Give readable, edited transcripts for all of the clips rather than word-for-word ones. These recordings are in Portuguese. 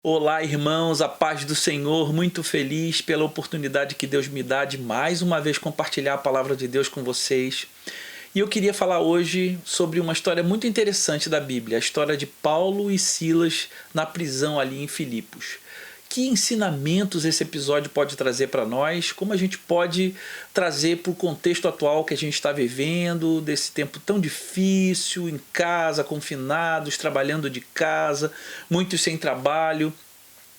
Olá, irmãos, a paz do Senhor, muito feliz pela oportunidade que Deus me dá de mais uma vez compartilhar a palavra de Deus com vocês. E eu queria falar hoje sobre uma história muito interessante da Bíblia, a história de Paulo e Silas na prisão ali em Filipos. Que ensinamentos esse episódio pode trazer para nós? Como a gente pode trazer para o contexto atual que a gente está vivendo, desse tempo tão difícil, em casa, confinados, trabalhando de casa, muitos sem trabalho.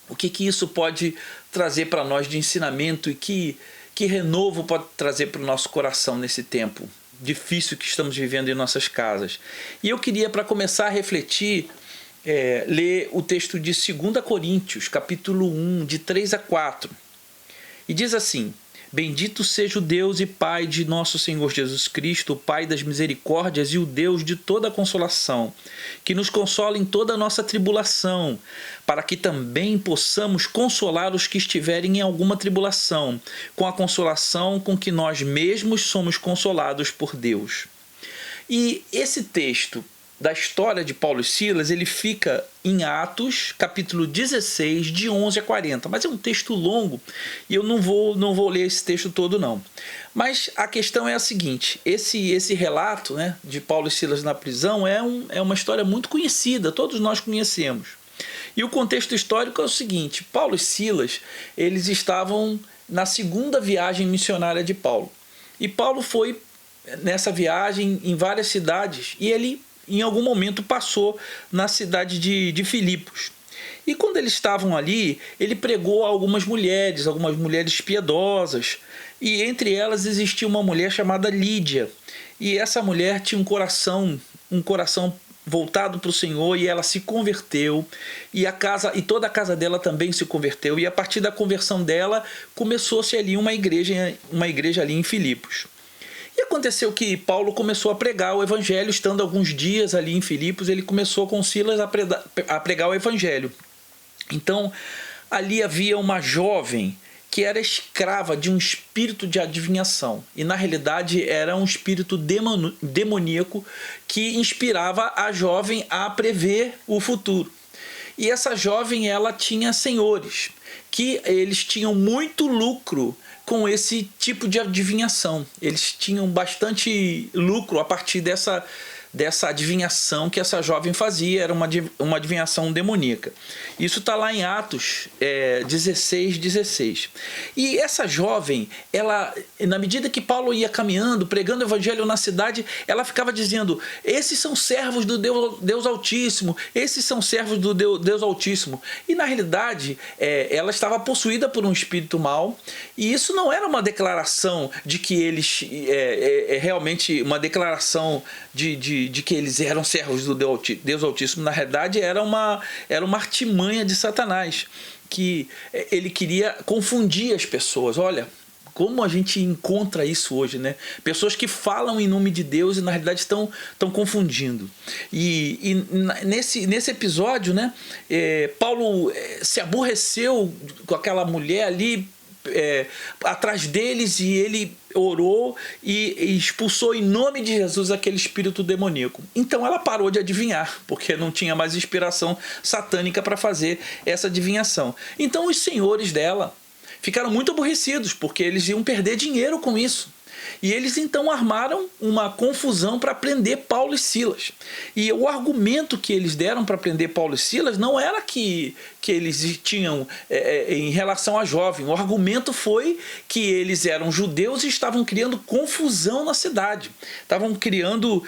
O que isso pode trazer para nós de ensinamento e que renovo pode trazer para o nosso coração nesse tempo difícil que estamos vivendo em nossas casas? E eu queria, para começar a refletir, ler o texto de 2 Coríntios, capítulo 1, de 3 a 4. E diz assim: Bendito seja o Deus e Pai de nosso Senhor Jesus Cristo, o Pai das misericórdias e o Deus de toda consolação, que nos consola em toda a nossa tribulação, para que também possamos consolar os que estiverem em alguma tribulação, com a consolação com que nós mesmos somos consolados por Deus. E esse texto da história de Paulo e Silas, ele fica em Atos, capítulo 16, de 11 a 40. Mas é um texto longo e eu não vou ler esse texto todo, não. Mas a questão é a seguinte: esse relato, né, de Paulo e Silas na prisão é uma história muito conhecida, todos nós conhecemos. E o contexto histórico é o seguinte: Paulo e Silas, eles estavam na segunda viagem missionária de Paulo. E Paulo foi nessa viagem em várias cidades e ele em algum momento passou na cidade de Filipos. E quando eles estavam ali, ele pregou a algumas mulheres piedosas, e entre elas existia uma mulher chamada Lídia. E essa mulher tinha um coração voltado para o Senhor, e ela se converteu, e toda a casa dela também se converteu, e a partir da conversão dela começou-se ali uma igreja ali em Filipos. E aconteceu que Paulo começou a pregar o evangelho, estando alguns dias ali em Filipos, ele começou com Silas a pregar o evangelho. Então, ali havia uma jovem que era escrava de um espírito de adivinhação. E na realidade era um espírito demoníaco que inspirava a jovem a prever o futuro. E essa jovem, ela tinha senhores, que eles tinham muito lucro com esse tipo de adivinhação. Eles tinham bastante lucro a partir dessa adivinhação que essa jovem fazia. Era uma adivinhação demoníaca. Isso está lá em Atos 16. E essa jovem, ela, na medida que Paulo ia caminhando, pregando o evangelho na cidade, ela ficava dizendo: esses são servos do Deus Altíssimo, esses são servos do Deus Altíssimo. E na realidade, ela estava possuída por um espírito mau, e isso não era uma declaração de que eles, realmente uma declaração de que eles eram servos do Deus Altíssimo. Na realidade, era uma artimanha de Satanás, que ele queria confundir as pessoas. Olha como a gente encontra isso hoje, né? Pessoas que falam em nome de Deus e na realidade estão confundindo. E nesse episódio, né, Paulo se aborreceu com aquela mulher ali atrás deles, e ele orou e expulsou em nome de Jesus aquele espírito demoníaco. Então ela parou de adivinhar, porque não tinha mais inspiração satânica para fazer essa adivinhação. Então os senhores dela ficaram muito aborrecidos, porque eles iam perder dinheiro com isso. E eles então armaram uma confusão para prender Paulo e Silas. E o argumento que eles deram para prender Paulo e Silas não era que eles tinham em relação à jovem. O argumento foi que eles eram judeus e estavam criando confusão na cidade. Estavam criando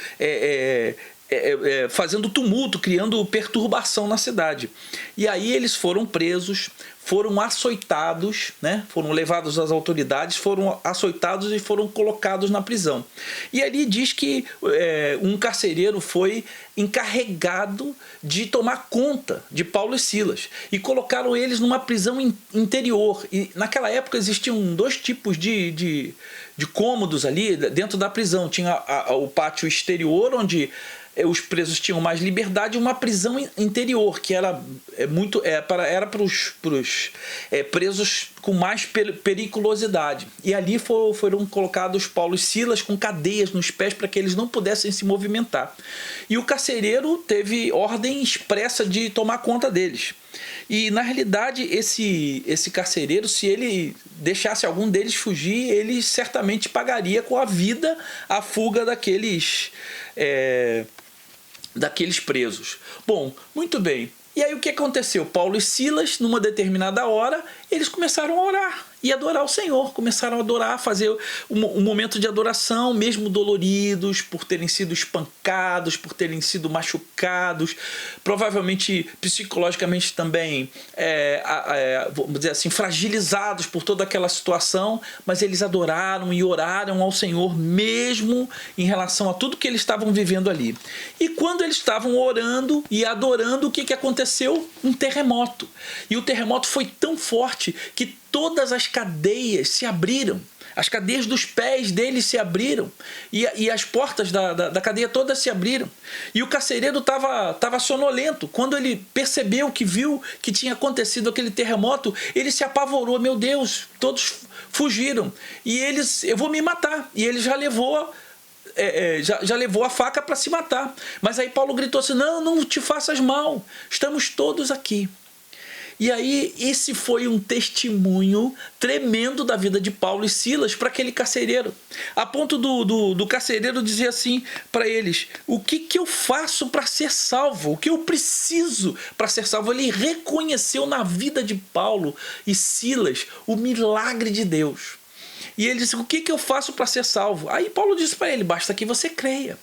fazendo tumulto, criando perturbação na cidade. E aí eles foram presos, foram açoitados, né? Foram levados às autoridades, foram açoitados e foram colocados na prisão. E ali diz que um carcereiro foi encarregado de tomar conta de Paulo e Silas, e colocaram eles numa prisão interior. E naquela época existiam dois tipos de cômodos ali dentro da prisão. Tinha o pátio exterior, onde os presos tinham mais liberdade, e uma prisão interior, que era para os presos com mais periculosidade. E ali foram colocados Paulo e Silas com cadeias nos pés para que eles não pudessem se movimentar. E o carcereiro teve ordem expressa de tomar conta deles. E na realidade esse carcereiro, se ele deixasse algum deles fugir, ele certamente pagaria com a vida a fuga daqueles presos. Bom, muito bem. E aí o que aconteceu? Paulo e Silas, numa determinada hora, eles começaram a orar e adorar o Senhor, começaram a adorar, fazer um momento de adoração, mesmo doloridos, por terem sido espancados, por terem sido machucados, provavelmente psicologicamente também, vamos dizer assim, fragilizados por toda aquela situação, mas eles adoraram e oraram ao Senhor, mesmo em relação a tudo que eles estavam vivendo ali. E quando eles estavam orando e adorando, o que aconteceu? Um terremoto. E o terremoto foi tão forte que todas as cadeias se abriram, as cadeias dos pés deles se abriram e as portas da cadeia toda se abriram. E o carcereiro estava sonolento. Quando ele percebeu, que viu que tinha acontecido aquele terremoto, ele se apavorou. Meu Deus, todos fugiram. E eu vou me matar. E ele já levou... já levou a faca para se matar. Mas aí Paulo gritou assim: não te faças mal, estamos todos aqui. E aí esse foi um testemunho tremendo da vida de Paulo e Silas para aquele carcereiro, a ponto do carcereiro dizer assim para eles: o que eu faço para ser salvo? O que eu preciso para ser salvo? Ele reconheceu na vida de Paulo e Silas o milagre de Deus. E ele disse: o que eu faço para ser salvo? Aí Paulo disse para ele: basta que você creia.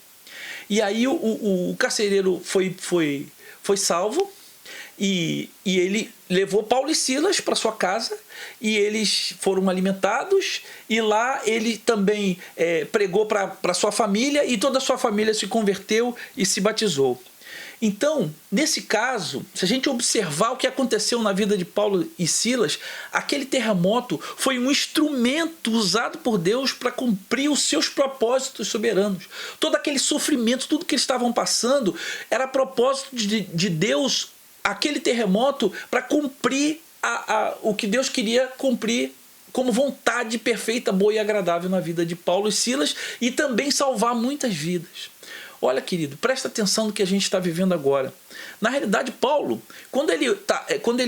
E aí o carcereiro foi salvo. E ele levou Paulo e Silas para sua casa e eles foram alimentados, e lá ele também pregou para sua família, e toda a sua família se converteu e se batizou. Então, nesse caso, se a gente observar o que aconteceu na vida de Paulo e Silas, aquele terremoto foi um instrumento usado por Deus para cumprir os seus propósitos soberanos. Todo aquele sofrimento, tudo que eles estavam passando, era propósito de Deus, aquele terremoto, para cumprir o que Deus queria cumprir como vontade perfeita, boa e agradável na vida de Paulo e Silas, e também salvar muitas vidas. Olha, querido, presta atenção no que a gente está vivendo agora. Na realidade, Paulo, quando ele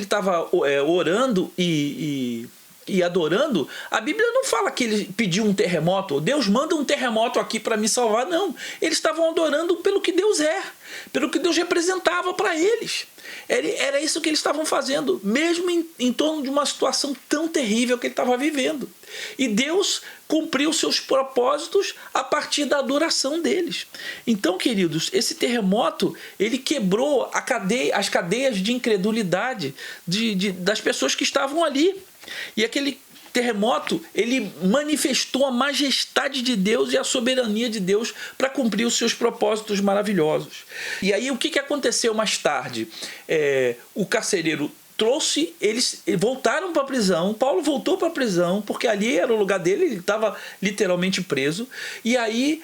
estava orando e adorando, a Bíblia não fala que ele pediu um terremoto. Deus manda um terremoto aqui para me salvar. Não, eles estavam adorando pelo que Deus pelo que Deus representava para eles. Era isso que eles estavam fazendo, mesmo em torno de uma situação tão terrível que ele estava vivendo. E Deus cumpriu seus propósitos a partir da adoração deles. Então, queridos, esse terremoto, ele quebrou as cadeias de incredulidade das pessoas que estavam ali. E aquele terremoto, ele manifestou a majestade de Deus e a soberania de Deus para cumprir os seus propósitos maravilhosos. E aí o que aconteceu mais tarde? O carcereiro trouxe, eles voltaram para a prisão, Paulo voltou para a prisão, porque ali era o lugar dele, ele estava literalmente preso, e aí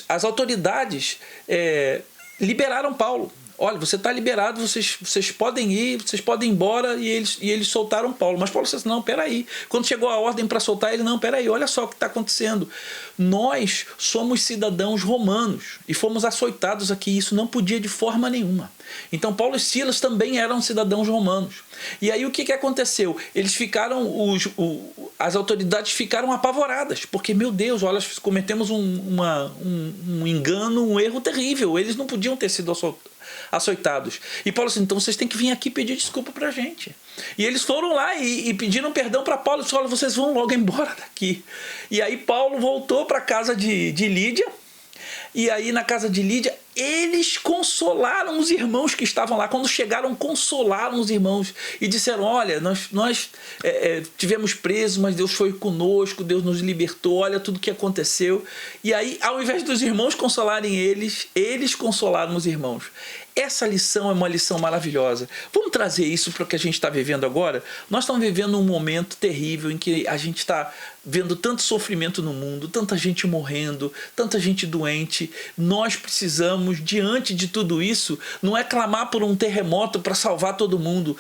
as autoridades liberaram Paulo. Olha, você está liberado, vocês podem ir, vocês podem ir embora, e eles soltaram Paulo. Mas Paulo disse assim: não, peraí. Quando chegou a ordem para soltar ele: não, peraí, olha só o que está acontecendo. Nós somos cidadãos romanos e fomos açoitados aqui, isso não podia de forma nenhuma. Então Paulo e Silas também eram cidadãos romanos. E aí o que aconteceu? Eles ficaram, as autoridades ficaram apavoradas, porque, meu Deus, olha, cometemos um engano, um erro terrível, eles não podiam ter sido açoitados. E Paulo disse: então vocês têm que vir aqui pedir desculpa pra gente. E eles foram lá e pediram perdão para Paulo. Disse: olha, vocês vão logo embora daqui. E aí Paulo voltou para a casa de Lídia. E aí na casa de Lídia, eles consolaram os irmãos que estavam lá. Quando chegaram, consolaram os irmãos e disseram: olha, nós tivemos presos, mas Deus foi conosco, Deus nos libertou, olha tudo que aconteceu. E aí, ao invés dos irmãos consolarem eles consolaram os irmãos. Essa lição é uma lição maravilhosa. Vamos trazer isso para o que a gente está vivendo agora? Nós estamos vivendo um momento terrível em que a gente está vendo tanto sofrimento no mundo, tanta gente morrendo, tanta gente doente. Nós precisamos, diante de tudo isso, não é clamar por um terremoto para salvar todo mundo.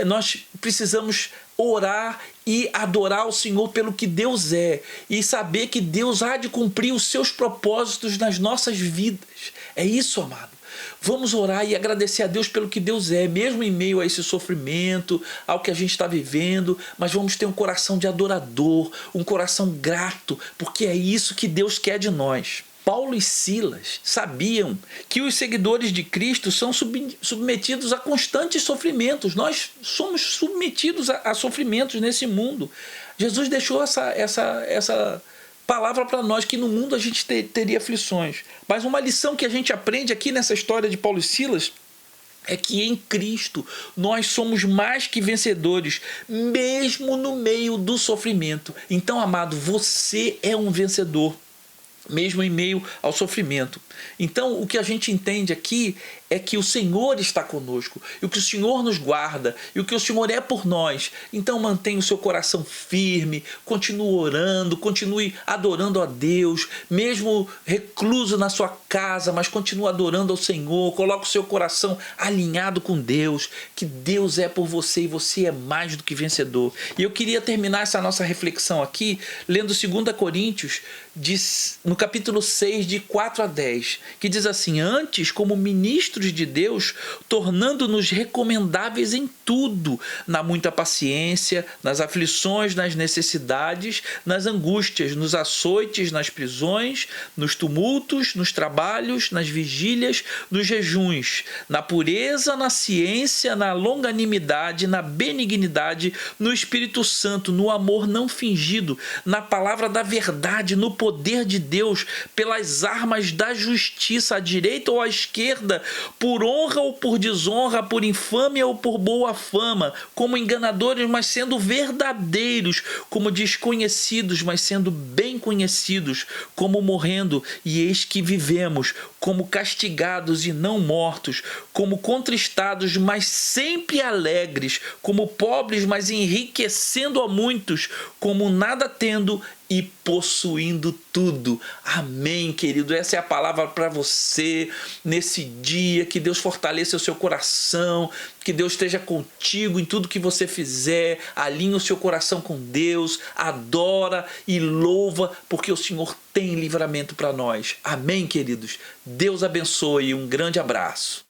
Nós precisamos orar e adorar o Senhor pelo que Deus é, e saber que Deus há de cumprir os seus propósitos nas nossas vidas. É isso, amado. Vamos orar e agradecer a Deus pelo que Deus é, mesmo em meio a esse sofrimento, ao que a gente está vivendo, mas vamos ter um coração de adorador, um coração grato, porque é isso que Deus quer de nós. Paulo e Silas sabiam que os seguidores de Cristo são submetidos a constantes sofrimentos. Nós somos submetidos a sofrimentos nesse mundo. Jesus deixou essa palavra para nós, que no mundo a gente teria aflições. Mas uma lição que a gente aprende aqui nessa história de Paulo e Silas é que em Cristo nós somos mais que vencedores, mesmo no meio do sofrimento. Então, amado, você é um vencedor, mesmo em meio ao sofrimento. Então, o que a gente entende aqui é que o Senhor está conosco, e o que o Senhor nos guarda, e o que o Senhor é por nós. Então mantenha o seu coração firme, continue orando, continue adorando a Deus, mesmo recluso na sua casa, mas continue adorando ao Senhor. Coloque o seu coração alinhado com Deus, que Deus é por você e você é mais do que vencedor. E eu queria terminar essa nossa reflexão aqui lendo 2 Coríntios, no capítulo 6, de 4 a 10, que diz assim: antes, como ministros de Deus, tornando-nos recomendáveis em tudo, na muita paciência, nas aflições, nas necessidades, nas angústias, nos açoites, nas prisões, nos tumultos, nos trabalhos, nas vigílias, nos jejuns, na pureza, na ciência, na longanimidade, na benignidade, no Espírito Santo, no amor não fingido, na palavra da verdade, no poder de Deus, pelas armas da justiça, à direita ou à esquerda, por honra ou por desonra, por infâmia ou por boa fama, como enganadores, mas sendo verdadeiros, como desconhecidos, mas sendo bem conhecidos, como morrendo, e eis que vivemos, como castigados e não mortos, como contristados, mas sempre alegres, como pobres, mas enriquecendo a muitos, como nada tendo e possuindo tudo. Amém, querido? Essa é a palavra para você nesse dia. Que Deus fortaleça o seu coração, que Deus esteja contigo em tudo que você fizer. Alinhe o seu coração com Deus, adora e louva, porque o Senhor tem livramento para nós. Amém, queridos? Deus abençoe e um grande abraço.